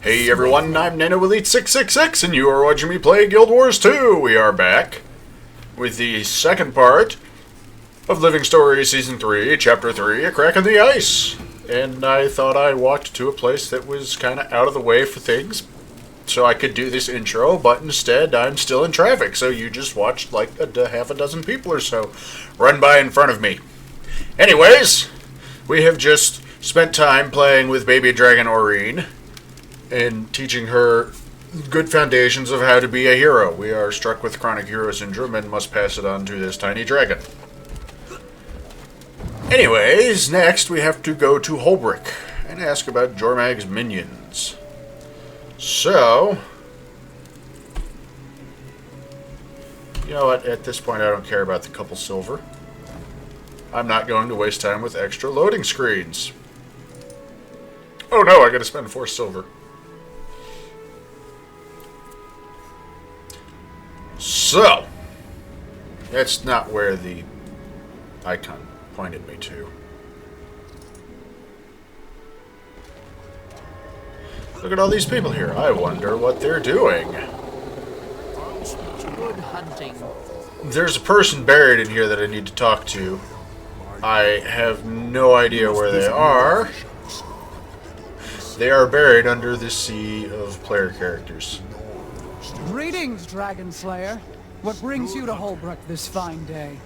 Hey everyone, I'm NanoElite666 and you are watching me play Guild Wars 2. We are back with the second part of Living Story Season 3, Chapter 3, A Crack in the Ice. And I thought I walked to a place that was kind of out of the way for things so I could do this intro, but instead I'm still in traffic, so you just watched like half a dozen people or so run by in front of me. Anyways, we have just spent time playing with baby dragon Aureen and teaching her good foundations of how to be a hero. We are struck with chronic hero syndrome and must pass it on to this tiny dragon. Anyways, next we have to go to Hoelbrak and ask about Jormag's minions. So, you know what, at this point I don't care about the couple silver. I'm not going to waste time with extra loading screens. Oh no, I gotta spend 4 silver. So, that's not where the icon pointed me to. Look at all these people here. I wonder what they're doing. Good hunting. There's a person buried in here that I need to talk to. I have no idea where they are. They are buried under the sea of player characters. Greetings, Dragon Slayer. What brings you to Hoelbrak this fine day?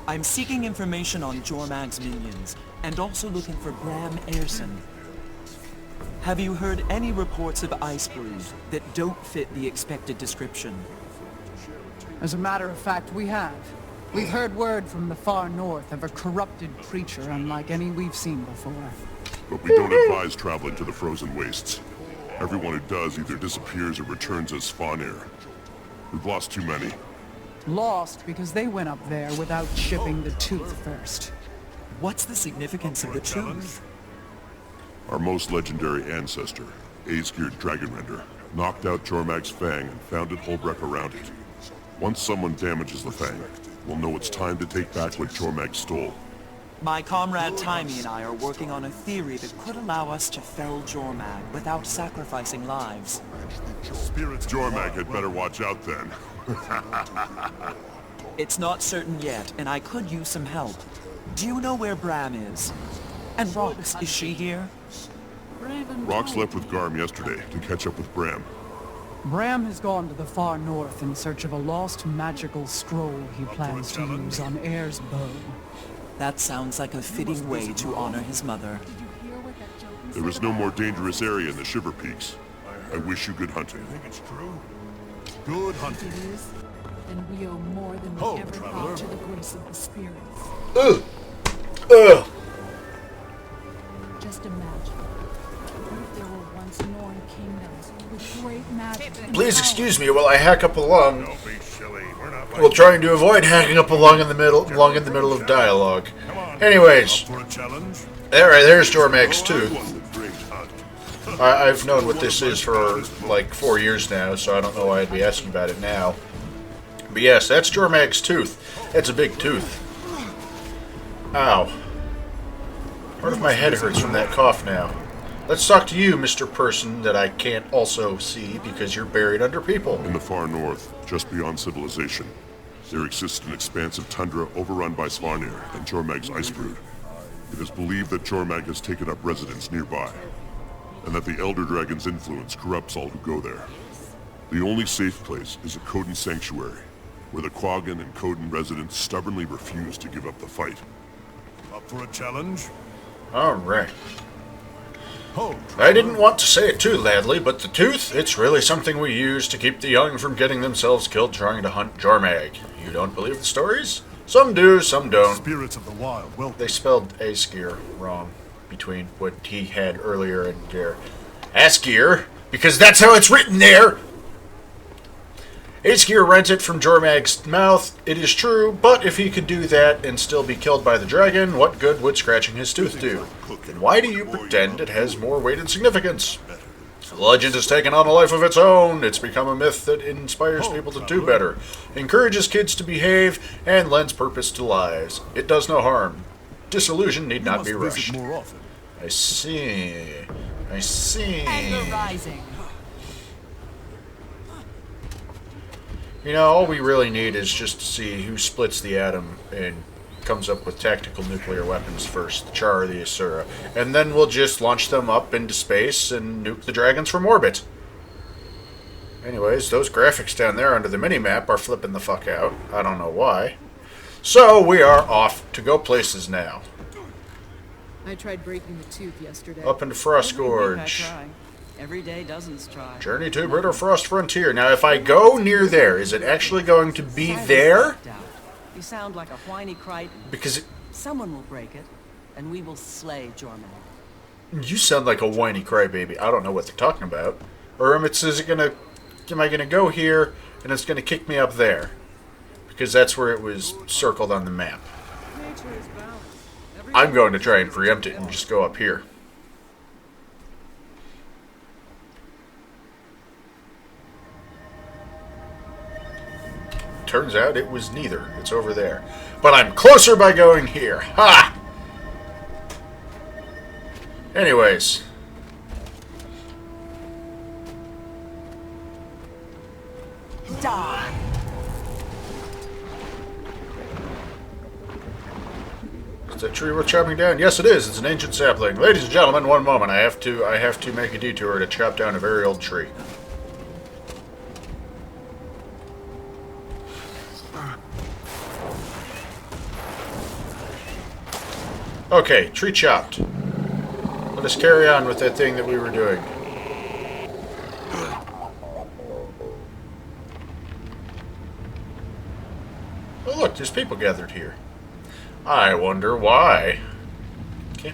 I'm seeking information on Jormag's minions, and also looking for Bram Ayrson. Have you heard any reports of ice brews that don't fit the expected description? As a matter of fact, we have. We've heard word from the far north of a corrupted creature unlike any we've seen before. But we don't advise traveling to the frozen wastes. Everyone who does either disappears or returns as Svanir. We've lost too many. Lost because they went up there without shipping the tooth first. What's the significance of the tooth? Our most legendary ancestor, Aesgeir Dragonrender, knocked out Jormag's fang and founded Hoelbrak around it. Once someone damages the fang, we'll know it's time to take back what Jormag stole. My comrade Timey and I are working on a theory that could allow us to fell Jormag without sacrificing lives. Jormag had better watch out then. It's not certain yet, and I could use some help. Do you know where Bram is? And Rox, is she here? Rox left with Garm yesterday to catch up with Bram. Bram has gone to the far north in search of a lost magical scroll he plans to use on Air's bow. That sounds like a fitting way to honor his mother. There is no more dangerous area in the Shiver Peaks. I wish you good hunting. I think it's true. Good hunting. It is, and we owe more than we ever thought to the grace of the spirits. Ugh. Ugh. Just imagine, what if there were once Norn kingdoms with great magic and Please power? excuse me while I hack up a lung. Don't be silly. We're not like While trying to avoid hacking up a lung in the middle of dialogue. Anyways, for a challenge. there's Jormag's tooth. Great hunt. I've known what this is for like 4 years now, so I don't know why I'd be asking about it now. But yes, that's Jormag's tooth. It's a big tooth. Ow. Part of my head hurts from that cough now. Let's talk to you, Mr. Person that I can't also see because you're buried under people. In the far north, just beyond civilization, there exists an expansive tundra overrun by Svanir and Jormag's ice brood. It is believed that Jormag has taken up residence nearby, and that the Elder Dragon's influence corrupts all who go there. The only safe place is a Coden sanctuary, where the quaggan and Coden residents stubbornly refuse to give up the fight. Up for a challenge? Alright. Ho! I didn't want to say it too loudly, but the tooth, it's really something we use to keep the young from getting themselves killed trying to hunt Jormag. You don't believe the stories? Some do, some don't. Spirits of the wild. Well, They spelled Aesgeir wrong between what he had earlier and there. Aesgeir, because that's how it's written there! Aesgeir rents it from Jormag's mouth, it is true, but if he could do that and still be killed by the dragon, what good would scratching his tooth do? Then why do you pretend it has more weight and significance? The legend has taken on a life of its own. It's become a myth that inspires people to do better, encourages kids to behave, and lends purpose to lives. It does no harm. Disillusion need not be rushed. more often. I see. I see. Anger rising. You know, all we really need is just to see who splits the atom and comes up with tactical nuclear weapons first, the Char or the Asura. And then we'll just launch them up into space and nuke the dragons from orbit. Anyways, those graphics down there under the mini-map are flipping the fuck out. I don't know why. So, we are off to go places now. I tried breaking the tooth yesterday. Up into Frost Every week I Gorge. try. Every day dozens try. Journey to Bitter Frost Frontier. Now, if I go near there, is it actually going to be there? You sound like a whiny crichton. Because Someone will break it, and we will slay Jormag. you sound like a whiny crybaby. I don't know what they're talking about. Or am I gonna go here and it's gonna kick me up there? Because that's where it was circled on the map. I'm going to try and preempt it and just go up here. Turns out it was neither. It's over there. But I'm closer by going here. Ha! Anyways. Die! Is that tree worth chopping down? Yes, it is. It's an ancient sapling. Ladies and gentlemen, one moment. I have to make a detour to chop down a very old tree. Okay, tree chopped. Let us carry on with that thing that we were doing. Oh, look, there's people gathered here. I wonder why. Okay.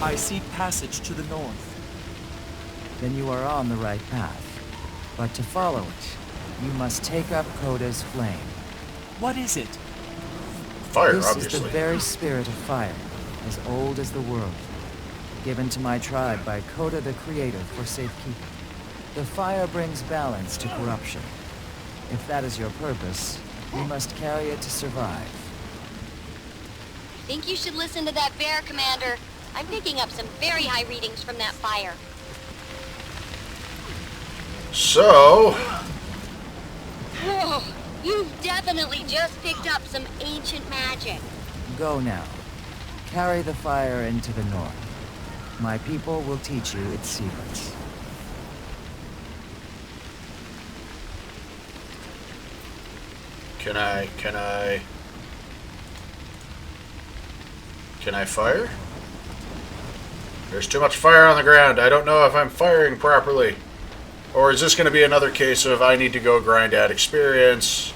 I see passage to the north. Then you are on the right path. But to follow it, you must take up Coda's flame. What is it? Fire, This obviously. is the very spirit of fire, as old as the world. Given to my tribe by Coda the Creator for safekeeping. The fire brings balance to corruption. If that is your purpose, you must carry it to survive. Think you should listen to that bear, Commander. I'm picking up some very high readings from that fire. So, Whoa, you've definitely just picked up some ancient magic. Go now. Carry the fire into the north. My people will teach you its secrets. can I fire? There's too much fire on the ground. I don't know if I'm firing properly. Or is this going to be another case of I need to go grind out experience?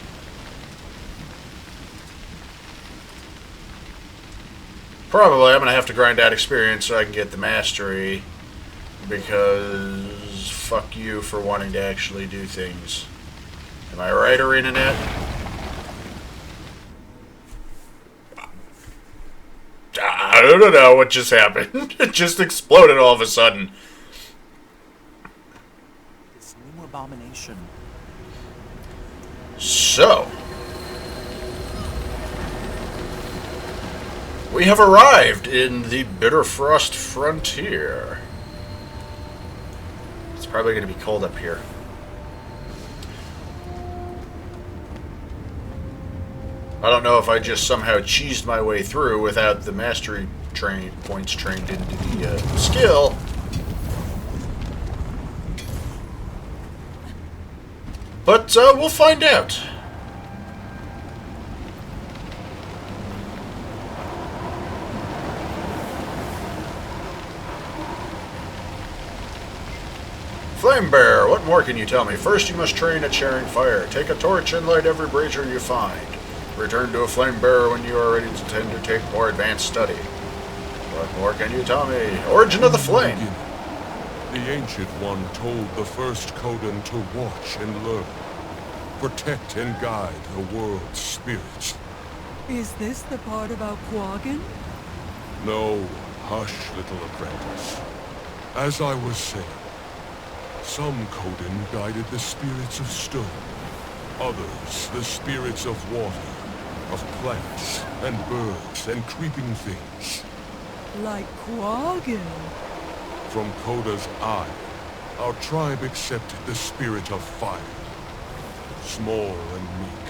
Probably I'm going to have to grind out experience so I can get the mastery. Because fuck you for wanting to actually do things. Am I right, ArenaNet? I don't know what just happened. It just exploded all of a sudden. This new abomination. So, we have arrived in the Bitterfrost Frontier. It's probably going to be cold up here. I don't know if I just somehow cheesed my way through without the mastery points trained into the skill. But we'll find out. Flame Bear, what more can you tell me? First you must train at sharing fire. Take a torch and light every brazier you find. Return to a flame bearer when you are ready to undertake more advanced study. What more can you tell me? Origin of the flame. The Ancient One told the first Kodan to watch and learn. Protect and guide the world's spirits. Is this the part about quaggan? No, hush, little apprentice. As I was saying, some Kodan guided the spirits of stone. Others, the spirits of water, of plants and birds and creeping things. Like quaggan. From Koda's eye, our tribe accepted the spirit of fire. Small and meek,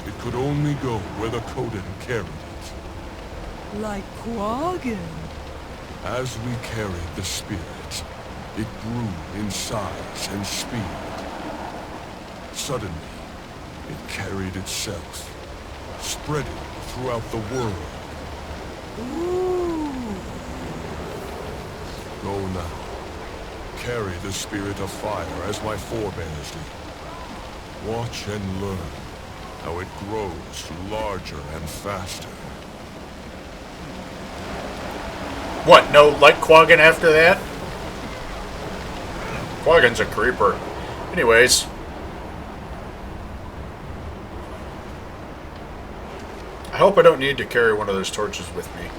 it could only go where the Kodan carried it. Like quaggan. As we carried the spirit, it grew in size and speed. Suddenly, it carried itself, spreading throughout the world. Ooh. Go now. Carry the spirit of fire as my forebears did. Watch and learn how it grows larger and faster. What, no like quaggan after that? Quaggan's a creeper. Anyways. I hope I don't need to carry one of those torches with me.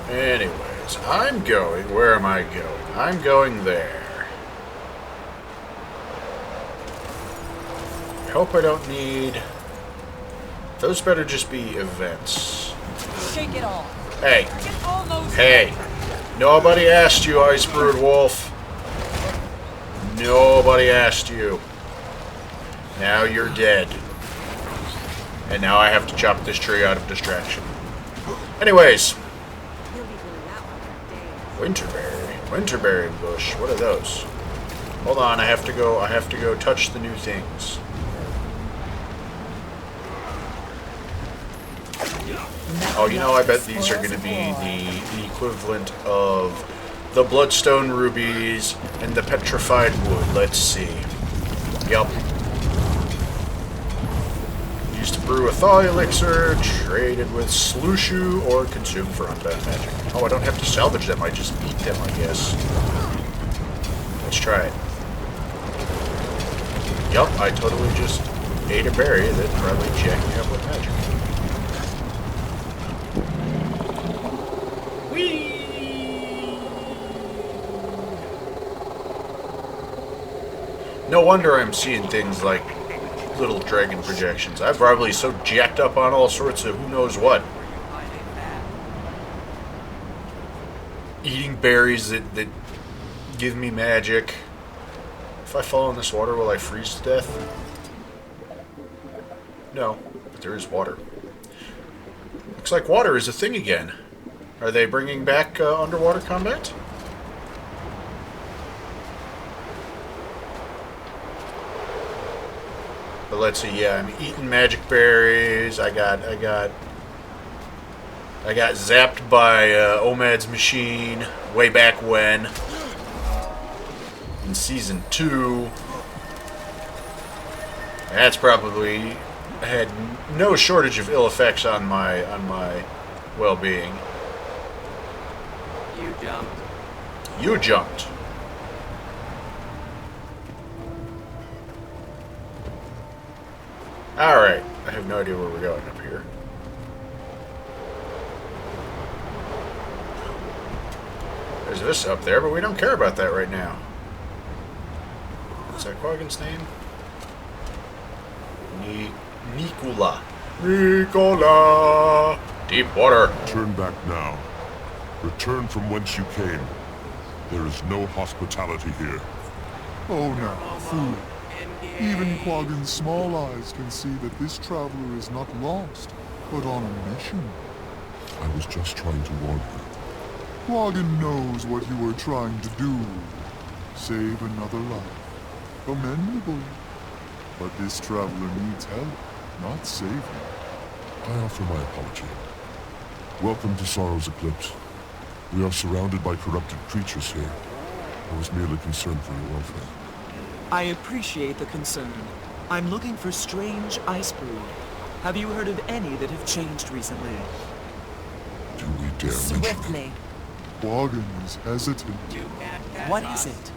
Anyways, I'm going. Where am I going? I'm going there. I hope I don't need... Those better just be events. Shake it off. Hey. Get all those. Hey. Nobody asked you, Ice Brood Wolf. Nobody asked you. Now you're dead. And now I have to chop this tree out of distraction. Anyways. Winterberry. Winterberry bush. What are those? Hold on, I have to go touch the new things. Oh, you know, I bet these are going to be the equivalent of the bloodstone rubies and the petrified wood. Let's see. Yup. Used to brew a thaw elixir, traded with Slooshu, or consumed for unbound magic. Oh, I don't have to salvage them, I just eat them, I guess. Let's try it. Yup, I totally just ate a berry that probably jacked me up with magic. No wonder I'm seeing things like little dragon projections. I'm probably so jacked up on all sorts of who knows what. Eating berries that give me magic. If I fall in this water, will I freeze to death? No, but there is water. Looks like water is a thing again. Are they bringing back underwater combat? But let's see. Yeah, I'm eating magic berries. I got zapped by Omad's machine way back when in season 2. That's probably had no shortage of ill effects on my well-being. You jumped. You jumped. Alright. I have no idea where we're going up here. There's this up there, but we don't care about that right now. What's that quaggan's name? Nicola. Nicola! Deep water. Turn back now. Return from whence you came. There is no hospitality here. Oh, now, fool. Even Quaggan's small eyes can see that this traveler is not lost, but on a mission. I was just trying to warn you. Quaggan knows what you were trying to do. Save another life. Commendable. But this traveler needs help, not saving. I offer my apology. Welcome to Sorrow's Eclipse. We are surrounded by corrupted creatures here. I was merely concerned for your welfare. I appreciate the concern. I'm looking for strange ice brood. Have you heard of any that have changed recently? Do we dare mention them? Swiftly. Quaggan is hesitant. What is it?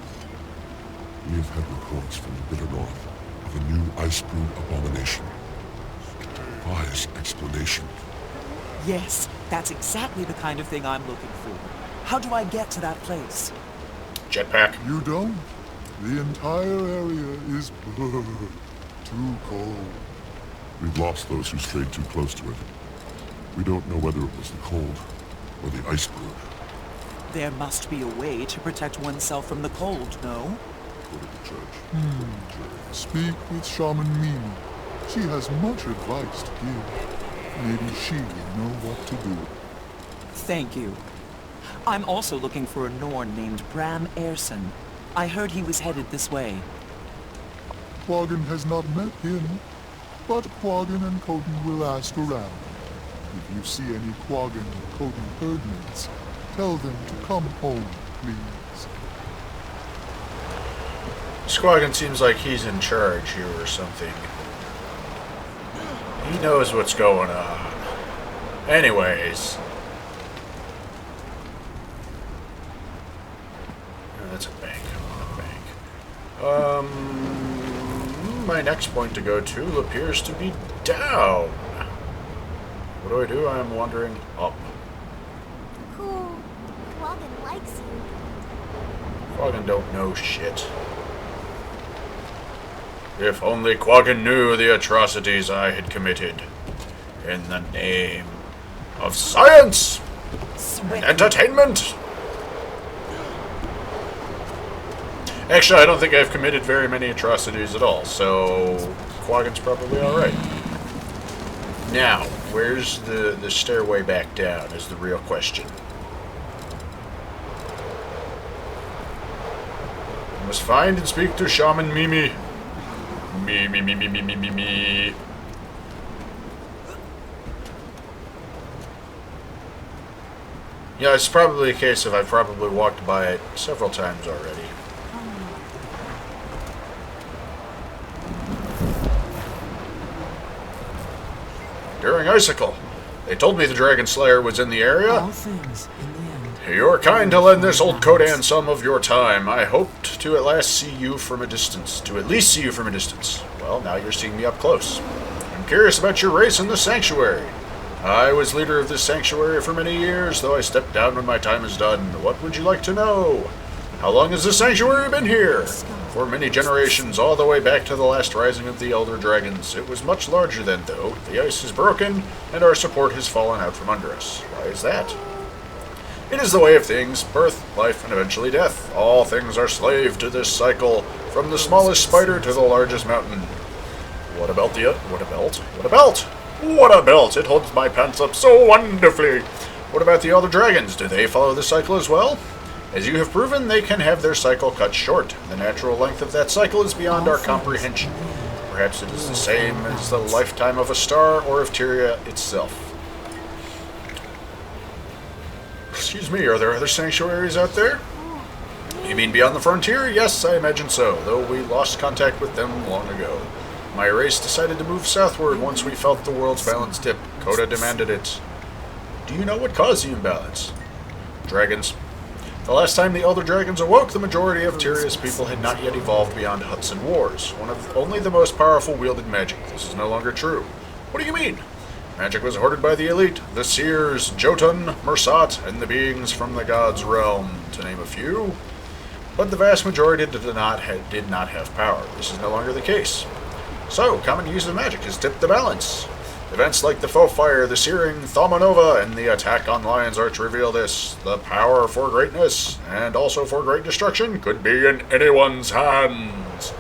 We have had reports from the bitter north of a new ice brood abomination. Defies explanation. Yes, that's exactly the kind of thing I'm looking for. How do I get to that place? Jetpack. You don't? The entire area is too cold. We've lost those who strayed too close to it. We don't know whether it was the cold or the ice brood. There must be a way to protect oneself from the cold, no? Go to the judge. Speak with Shaman Mimi. She has much advice to give. Maybe she will know what to do. Thank you. I'm also looking for a Norn named Bram Erson. I heard he was headed this way. Quaggan has not met him, but Quaggan and Coden will ask around. If you see any Quaggan or Coden herdmates, tell them to come home, please. Squaggan seems like he's in charge here or something. He knows what's going on. Anyways. Oh, that's a bank. My next point to go to appears to be down. What do? I'm wandering up. Cool. Quaggan likes you. Quaggan don't know shit. If only Quaggan knew the atrocities I had committed. In the name of science and entertainment. Actually, I don't think I've committed very many atrocities at all, so Quaggan's probably alright. Now, where's the stairway back down is the real question. I must find and speak to Shaman Mimi. Me. Yeah, it's probably a case of I've probably walked by it several times already. During Icicle, they told me the Dragon Slayer was in the area. All things in the end. You are kind to lend this old Kodan some of your time. I hoped to at least see you from a distance. Well, now you're seeing me up close. I'm curious about your race in the Sanctuary. I was leader of this sanctuary for many years, though I stepped down when my time is done. What would you like to know? How long has the sanctuary been here? For many generations, all the way back to the last rising of the Elder Dragons. It was much larger then, though. The ice is broken, and our support has fallen out from under us. Why is that? It is the way of things, birth, life, and eventually death. All things are slave to this cycle, from the smallest spider to the largest mountain. What a belt! It holds my pants up so wonderfully! What about the Elder Dragons? Do they follow the cycle as well? As you have proven, they can have their cycle cut short. The natural length of that cycle is beyond our comprehension. Perhaps it is the same as the lifetime of a star or of Tyria itself. Excuse me, are there other sanctuaries out there? You mean beyond the frontier? Yes, I imagine so, though we lost contact with them long ago. My race decided to move southward once we felt the world's balance dip. Coda demanded it. Do you know what caused the imbalance? Dragons. The last time the Elder Dragons awoke, the majority of Tyria's people had not yet evolved beyond huts and wars. One of only the most powerful wielded magic. This is no longer true. What do you mean? Magic was hoarded by the elite, the seers, Jotun, Mersat, and the beings from the gods' realm, to name a few. But the vast majority did not have power. This is no longer the case. So, common use of magic has tipped the balance. Events like the Faux Fire, the Searing Thaumanova, and the attack on Lion's Arch reveal this. The power for greatness, and also for great destruction, could be in anyone's hands.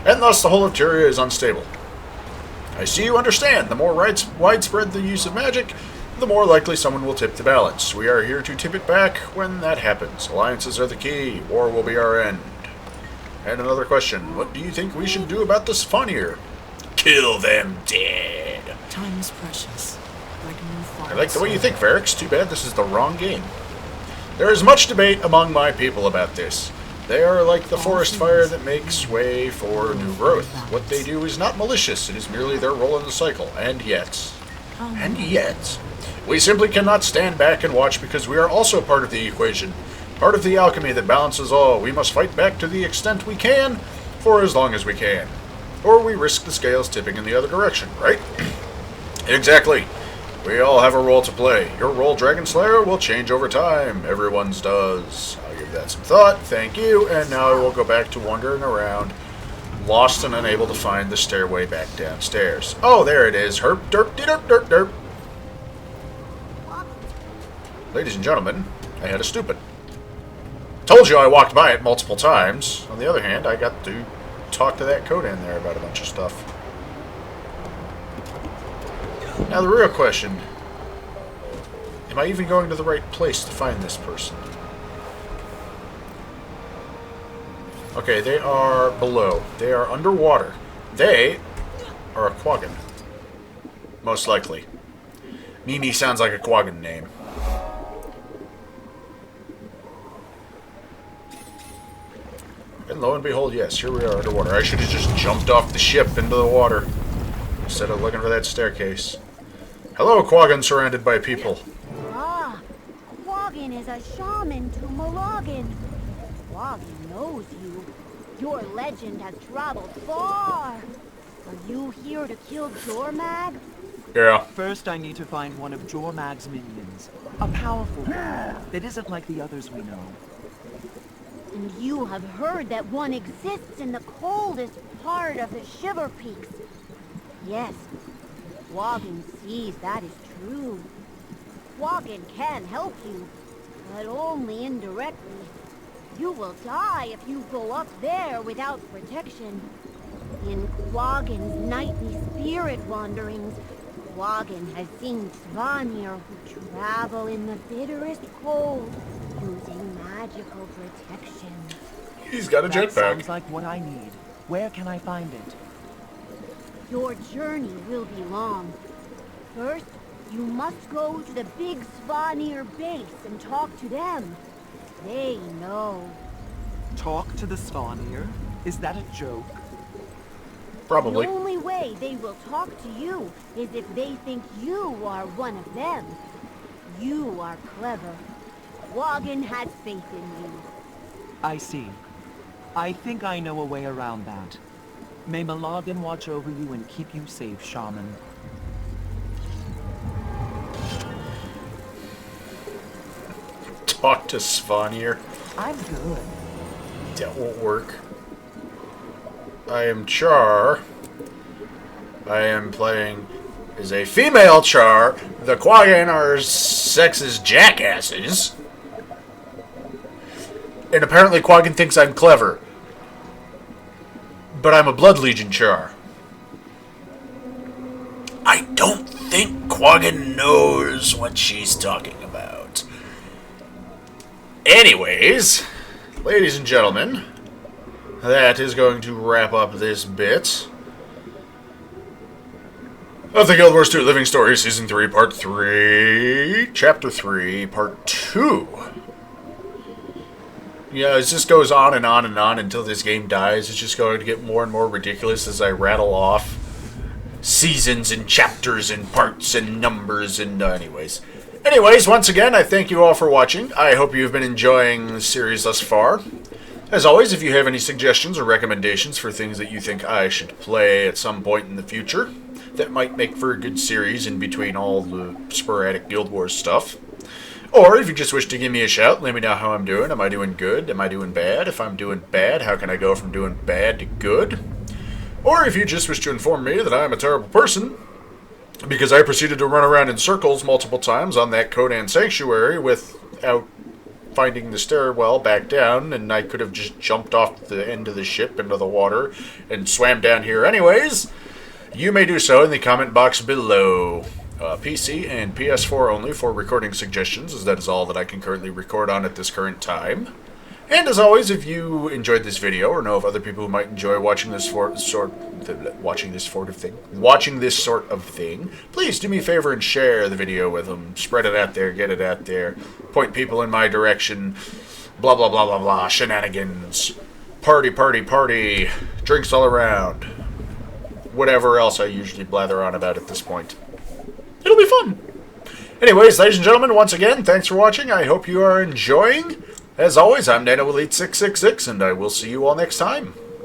And thus the whole of Tyria is unstable. I see you understand. The more widespread the use of magic, the more likely someone will tip the balance. We are here to tip it back when that happens. Alliances are the key. War will be our end. And another question. What do you think we should do about the Svanir? Kill them dead. Time is precious. I like the way you think, Varix. Too bad this is the wrong game. There is much debate among my people about this. They are like the forest fire that makes way for new growth. What they do is not malicious. It is merely their role in the cycle. And yet, we simply cannot stand back and watch because we are also part of the equation. Part of the alchemy that balances all. We must fight back to the extent we can, for as long as we can. Or we risk the scales tipping in the other direction, right? Exactly. We all have a role to play. Your role, Dragon Slayer, will change over time. Everyone's does. I'll give that some thought. Thank you. And now I will go back to wandering around, lost and unable to find the stairway back downstairs. Oh, there it is. Herp, derp, de derp, derp, derp. Ladies and gentlemen, I had a stupid. Told you I walked by it multiple times. On the other hand, I got to talk to that Kodan there about a bunch of stuff. Now the real question, am I even going to the right place to find this person? Okay, they are below. They are underwater. They are a quaggan. Most likely. Mimi sounds like a quaggan name. And lo and behold, yes, here we are underwater. I should have just jumped off the ship into the water instead of looking for that staircase. Hello, quaggan surrounded by people. Ah, Quaggan is a shaman to Mologan. Quaggan knows you. Your legend has traveled far. Are you here to kill Jormag? Yeah. First, I need to find one of Jormag's minions. A powerful one that isn't like the others we know. And you have heard that one exists in the coldest part of the Shiver Peaks. Yes, Quaggan sees that is true. Quaggan can help you, but only indirectly. You will die if you go up there without protection. In Quaggan's nightly spirit wanderings, Quaggan has seen Svanir who travel in the bitterest cold, using magical protection. He's got a jetpack. Sounds like what I need. Where can I find it? Your journey will be long. First, you must go to the big Svanir base and talk to them. They know. Talk to the Svanir? Is that a joke? Probably. The only way they will talk to you is if they think you are one of them. You are clever. Quaggan has faith in you. I see. I think I know a way around that. May Mologan watch over you and keep you safe, Shaman. Talk to Svanir. I'm good. That won't work. I am Char. I am playing as a female Char. The Quaggan are sexist jackasses. And apparently Quaggan thinks I'm clever. But I'm a Blood Legion Char. I don't think Quaggan knows what she's talking about. Anyways, ladies and gentlemen, that is going to wrap up this bit of the Guild Wars 2 Living Story Season 3, Part 3, Chapter 3, Part 2. Yeah, it just goes on and on and on until this game dies. It's just going to get more and more ridiculous as I rattle off seasons and chapters and parts and numbers and anyways. Anyways, once again, I thank you all for watching. I hope you've been enjoying the series thus far. As always, if you have any suggestions or recommendations for things that you think I should play at some point in the future that might make for a good series in between all the sporadic Guild Wars stuff, or if you just wish to give me a shout, let me know how I'm doing. Am I doing good? Am I doing bad? If I'm doing bad, how can I go from doing bad to good? Or if you just wish to inform me that I am a terrible person because I proceeded to run around in circles multiple times on that Kodan Sanctuary without finding the stairwell back down, and I could have just jumped off the end of the ship into the water and swam down here anyways, you may do so in the comment box below. PC and PS4 only for recording suggestions, as that is all that I can currently record on at this current time. And as always, if you enjoyed this video or know of other people who might enjoy watching this sort of thing, please do me a favor and share the video with them. Spread it out there, get it out there, point people in my direction, blah blah blah blah blah, shenanigans, party party party, drinks all around, whatever else I usually blather on about at this point. It'll be fun. Anyways, ladies and gentlemen, once again, thanks for watching. I hope you are enjoying. As always, I'm NanoElite666, and I will see you all next time.